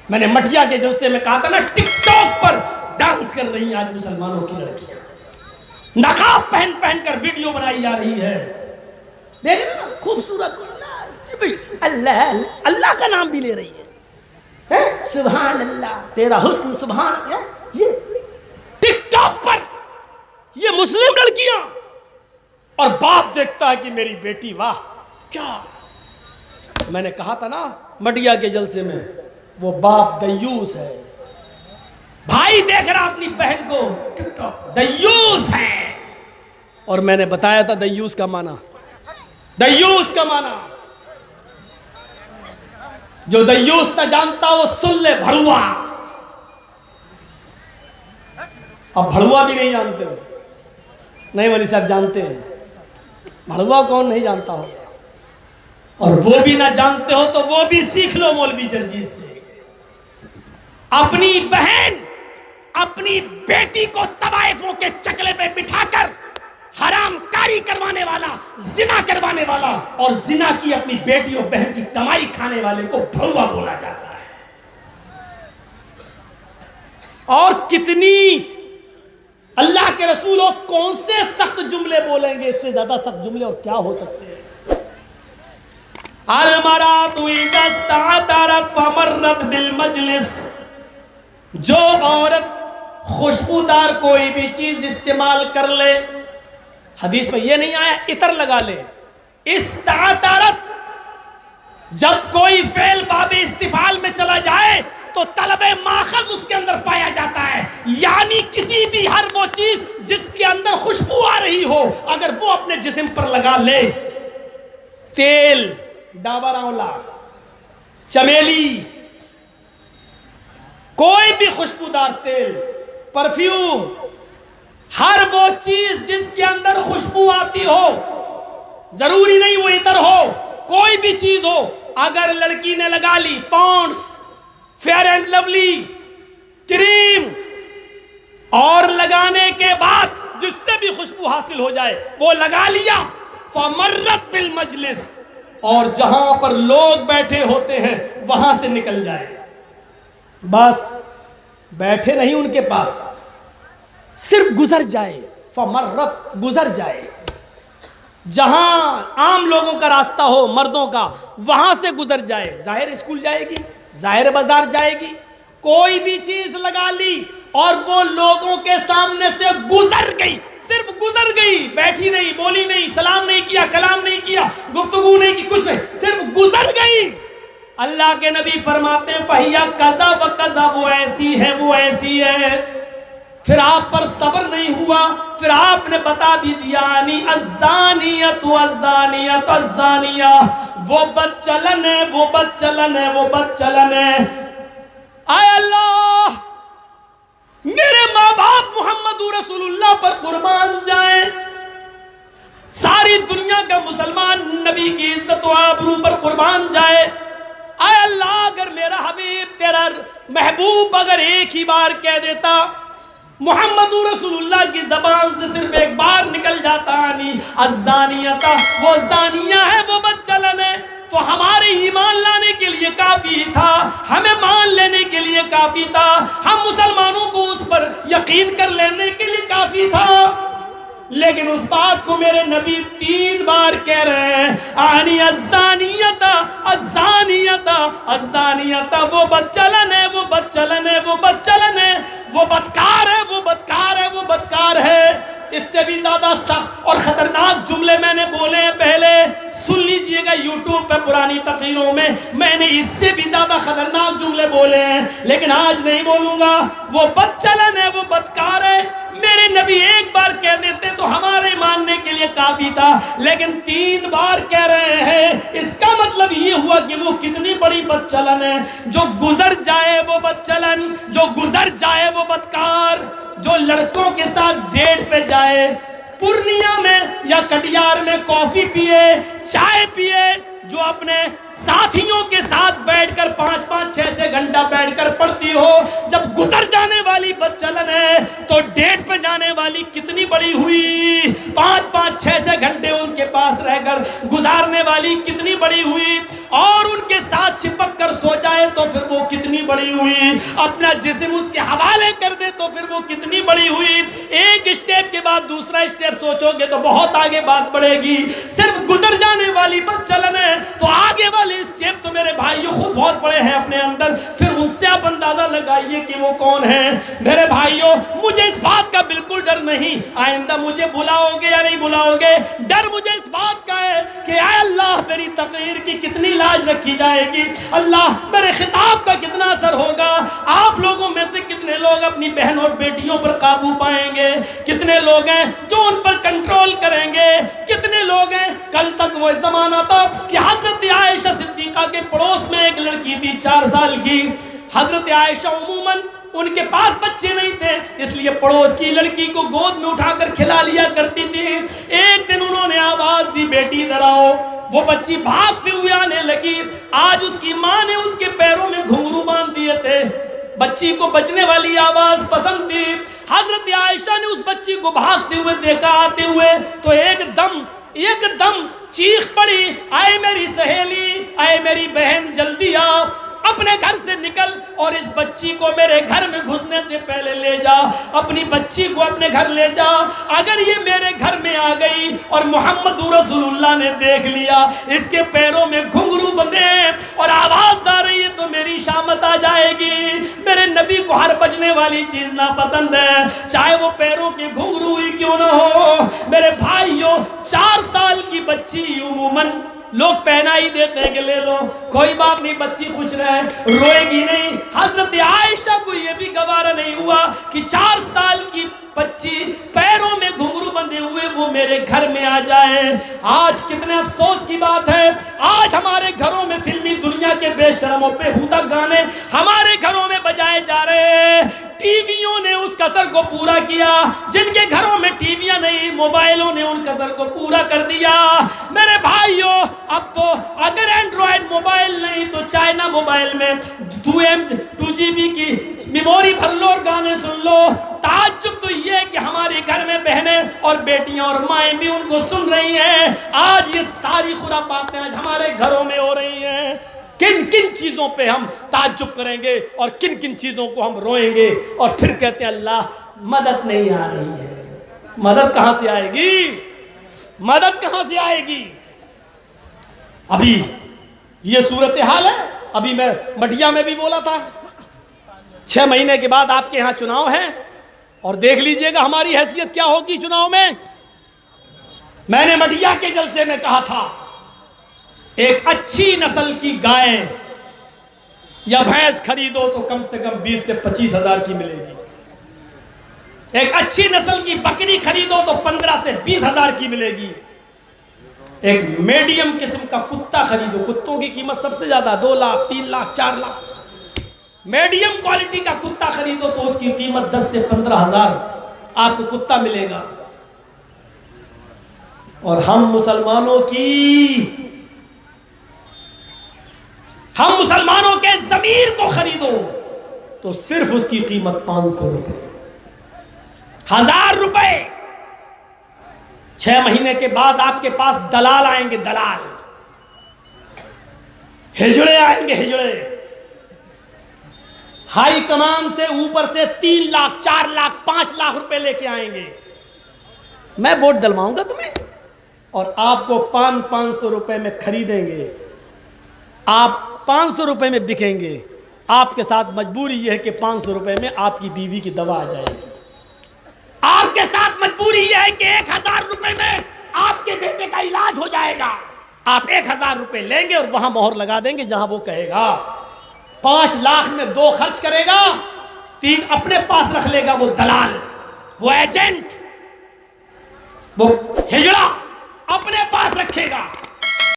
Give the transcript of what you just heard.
میں نے مٹیا کے جلسے میں کہا تھا نا، ٹک ٹاک پر ڈانس کر رہی ہیں آج مسلمانوں کی لڑکیاں، نقاب پہن پہن کر ویڈیو بنائی جا رہی ہے، دیکھ رہے نا خوبصورت اللہ اللہ کا نام بھی لے رہی ہے، سبحان اللہ تیرا حسن سبحان اللہ۔ یہ ٹک ٹاک پر یہ مسلم لڑکیاں، اور باپ دیکھتا ہے کہ میری بیٹی واہ کیا۔ میں نے کہا تھا نا مٹیا کے جلسے میں، وہ باپ دیوس ہے، بھائی دیکھ رہا اپنی بہن کو ٹک ٹاک، دیوس ہے۔ اور میں نے بتایا تھا دیوس کا معنی، دیوس کا معنی جو دیوس نہ جانتا وہ سن لے بھڑوا۔ اب بھڑوا بھی نہیں جانتے ہو؟ نہیں ولی صاحب جانتے ہیں، بھڑوا کون نہیں جانتا ہو؟ اور وہ بھی نہ جانتے ہو تو وہ بھی سیکھ لو مولوی جرجیز سے۔ اپنی بہن اپنی بیٹی کو طوائفوں کے چکلے پہ بٹھا کر حرام کاری کروانے والا، زنا کروانے والا، اور زنا کی اپنی بیٹی اور بہن کی کمائی کھانے والے کو بھڑوا بولا جاتا ہے۔ اور کتنی اللہ کے رسولوں کون سے سخت جملے بولیں گے، اس سے زیادہ سخت جملے اور کیا ہو سکتے ہیں؟ المرأة اذا استعطرت فمرت بالمجلس، جو عورت خوشبودار کوئی بھی چیز استعمال کر لے، حدیث میں یہ نہیں آیا عطر لگا لے، استعطرت، جب کوئی فعل باب استفعال میں چلا جائے تو طلب ماخذ اس کے اندر پایا جاتا ہے، یعنی کسی بھی ہر وہ چیز جس کے اندر خوشبو آ رہی ہو اگر وہ اپنے جسم پر لگا لے، تیل، ڈابر آملہ، چمیلی، کوئی بھی خوشبودار تیل، پرفیوم، ہر وہ چیز جس کے اندر خوشبو آتی ہو، ضروری نہیں وہ عطر ہو، کوئی بھی چیز ہو، اگر لڑکی نے لگا لی پونڈس، فیئر اینڈ لولی، کریم، اور لگانے کے بعد جس سے بھی خوشبو حاصل ہو جائے وہ لگا لیا، فمرت بالمجلس، اور جہاں پر لوگ بیٹھے ہوتے ہیں وہاں سے نکل جائے، بس بیٹھے نہیں ان کے پاس، صرف گزر جائے، فمرت، گزر جائے، جہاں عام لوگوں کا راستہ ہو مردوں کا وہاں سے گزر جائے، ظاہر اسکول جائے گی، ظاہر بازار جائے گی، کوئی بھی چیز لگا لی اور وہ لوگوں کے سامنے سے گزر گئی، صرف گزر گئی، بیٹھی نہیں، بولی نہیں، سلام نہیں کیا، کلام نہیں کیا، گفتگو نہیں کی، کچھ نہیں، صرف گزر گئی، اللہ کے نبی فرماتے ہیں فَهِيَ كَذَا وَكَذَا، وہ ایسی ہے وہ ایسی ہے۔ پھر آپ پر صبر نہیں ہوا، پھر آپ نے بتا بھی دیا الزانیۃ الزانیۃ الزانیہ، وہ بدچلن ہے وہ بدچلن ہے وہ بدچلن ہے۔ اے اللہ میرے ماں باپ محمد رسول اللہ پر قربان جائیں، ساری دنیا کا مسلمان نبی کی عزت و آبرو پر قربان جائے، اے اللہ اگر میرا حبیب تیرا محبوب اگر ایک ہی بار کہہ دیتا، محمد رسول اللہ کی زبان سے صرف ایک بار نکل جاتا الزانیۃ، وہ زانیہ ہے وہ بدچلن ہے، تو ہمارے ایمان لانے کے لیے کافی تھا، ہمیں مان لینے کے لیے کافی تھا، ہم مسلمانوں کو اس پر یقین کر لینے کے لیے کافی تھا، لیکن اس بات کو میرے نبی 3 بار کہہ رہے ہیں، الزانیۃ الزانیۃ الزانیۃ، وہ بدچلن ہے وہ بدچلن ہے وہ بدچلن ہے، وہ بدکار ہے وہ بدکار ہے وہ بدکار ہے۔ اس سے بھی زیادہ سخت اور خطرناک جملے میں نے بولے ہیں، پہلے سن لیجئے گا یوٹیوب پہ پرانی تقریروں میں نے اس سے بھی زیادہ خطرناک جملے بولے ہیں، لیکن آج نہیں بولوں گا۔ وہ بدچلن ہے وہ بدکار ہے، میرے نبی ایک بار کہہ دیتے تو ہمارے ماننے کے لیے کافی تھا، لیکن 3 بار کہہ رہے ہیں، اس کا مطلب یہ ہوا کہ وہ کتنی بڑی بدچلن ہے، جو گزر جائے وہ بدچلن، جو گزر جائے وہ بدکار، جو لڑکوں کے ساتھ ڈیٹ پہ جائے، پورنیہ میں یا کٹیار میں کافی پیے، چائے پیے، جو اپنے ساتھیوں کے ساتھ بیٹھ کر 5-5 6-6 گھنٹہ بیٹھ کر پڑھتی ہو، جب گزر جانے والی بدچلن ہے تو ڈیٹ پہ جانے والی کتنی بڑی ہوئی، 5-5 6-6 گھنٹے ان کے پاس رہ کر گزارنے والی کتنی بڑی ہوئی، اور ان کے ساتھ چپک کر سو جائے تو پھر وہ کتنی بڑی ہوئی، اپنا جسم اس کے حوالے کر دے تو پھر وہ کتنی بڑی ہوئی۔ ایک اسٹیپ کے بعد دوسرا اسٹیپ سوچو گے تو بہت آگے بات بڑھے گی، صرف گزر جانے والی بات چلن ہے تو آگے والے اسٹیپ تو میرے بھائیوں خود بہت بڑے ہیں اپنے اندر، پھر ان سے آپ اندازہ لگائیے کہ وہ کون ہیں۔ میرے بھائیوں مجھے اس بات کا بالکل ڈر نہیں، آئندہ مجھے بلاؤ گے یا نہیں بلاؤ گے، ڈر مجھے اس بات کا ہے کہ اے اللہ میری تقریر کی کتنی لاج رکھی جائے گی، اللہ میرے خطاب کا کتنا اثر ہوگا، آپ لوگوں میں سے کتنے لوگ اپنی بہن اور بیٹیوں پر قابو پائیں گے، کتنے لوگ ہیں جو ان پر کنٹرول کریں گے، کتنے لوگ ہیں۔ کل تک وہ زمانہ تھا کہ حضرت عائشہ صدیقہ کے پڑوس میں ایک لڑکی تھی 4 سال کی، حضرت عائشہ عموماً ان کے پاس بچے نہیں تھے، اس لیے پڑوس کی لڑکی کو گود میں اٹھا کر کھلا لیا کرتی تھی۔ ایک دن انہوں نے آواز دی بیٹی ادھر آؤ، وہ بچی بھاگتے ہوئے آنے لگی، آج اس کی ماں نے اس کے پیروں میں گھنگرو باندھ دیے تھے، بچی کو بجنے والی آواز پسند تھی۔ حضرت عائشہ نے اس بچی کو بھاگتے ہوئے دیکھا آتے ہوئے تو ایک دم چیخ پڑی، اے میری سہیلی، اے میری بہن جلدی آ، اپنے گھر سے نکل اور اس بچی کو میرے گھر میں گھسنے سے پہلے لے جا، اپنی بچی کو اپنے گھر لے جا، اگر یہ میرے گھر میں آ گئی اور محمد رسول اللہ نے دیکھ لیا اس کے پیروں میں گھنگرو بندے اور آواز آ رہی ہے تو میری شامت آ جائے گی۔ میرے نبی کو ہر بجنے والی چیز ناپسند ہے، چاہے وہ پیروں کے گھنگرو ہی کیوں نہ ہو۔ میرے بھائیوں 4 سال کی بچی عموماً لوگ پہنا ہی دیتے ہیں کہ لے لو، کوئی بات نہیں، بچی خوش رہے، روئے گی نہیں۔ حضرت عائشہ کو یہ بھی گوارا نہیں ہوا کہ 4 سال کی بچی پیروں میں گھنگرو بندھے ہوئے وہ میرے گھر میں آ جائے۔ آج کتنے افسوس کی بات ہے، آج ہمارے گھروں میں فلمی دنیا کے بے شرموں پہ ہوتا گانے ہمارے گھروں میں بجائے جا رہے ہیں۔ ٹی ویوں نے اس قصر کو پورا کیا، جن کے گھروں میں ٹی ویاں نہیں موبائلوں نے ان قصر کو پورا کر دیا۔ میرے بھائیوں اب تو اگر اینڈرائیڈ موبائل نہیں تو چائنا موبائل میں 2 GB کی میموری بھر لو اور گانے سن لو۔ تعجب تو یہ ہے کہ ہمارے گھر میں بہنیں اور بیٹیاں اور مائیں بھی ان کو سن رہی ہیں۔ آج یہ ساری خرافاتیں آج ہمارے گھروں میں ہو رہی ہیں۔ کن کن چیزوں پہ ہم تعجب کریں گے اور کن کن چیزوں کو ہم روئیں گے اور پھر کہتے ہیں اللہ مدد نہیں آ رہی ہے۔ مدد کہاں سے آئے گی؟ مدد کہاں سے آئے گی؟ ابھی یہ صورتحال ہے۔ ابھی میں مٹیا میں بھی بولا تھا 6 مہینے کے بعد آپ کے ہاں چناؤ ہیں اور دیکھ لیجئے گا ہماری حیثیت کیا ہوگی چناؤ میں۔ میں نے مٹیا کے جلسے میں کہا تھا ایک اچھی نسل کی گائے یا بھینس خریدو تو کم سے کم 20 سے 25 ہزار کی ملے گی، ایک اچھی نسل کی بکری خریدو تو 15 سے 20 ہزار کی ملے گی، ایک میڈیم قسم کا کتا خریدو، کتوں کی قیمت سب سے زیادہ 2 لاکھ 3 لاکھ 4 لاکھ، میڈیم کوالٹی کا کتا خریدو تو اس کی قیمت 10 سے 15 ہزار آپ کو کتا ملے گا۔ اور ہم مسلمانوں کے ضمیر کو خریدو تو صرف اس کی قیمت 500 روپے، 1000 روپے۔ 6 مہینے کے بعد آپ کے پاس دلال آئیں گے، دلال، ہجڑے آئیں گے، ہجڑے، ہائی کمان سے اوپر سے 3 لاکھ 4 لاکھ 5 لاکھ روپے لے کے آئیں گے، میں ووٹ دلواؤں گا تمہیں، اور آپ کو 500 روپے میں خریدیں گے، آپ 500 روپے میں بکیں گے۔ آپ کے ساتھ مجبوری یہ ہے کہ 500 روپے میں آپ کی بیوی کی دوا آ جائے گی، آپ کے ساتھ مجبوری یہ ہے کہ 1000 روپے میں آپ کے بیٹے کا علاج ہو جائے گا۔ آپ 1000 روپے لیں گے اور وہاں مہر لگا دیں گے جہاں وہ کہے گا۔ 5 لاکھ میں 2 خرچ کرے گا، 3 اپنے پاس رکھ لے گا، وہ دلال، وہ ایجنٹ، وہ ہجڑا اپنے پاس رکھے گا۔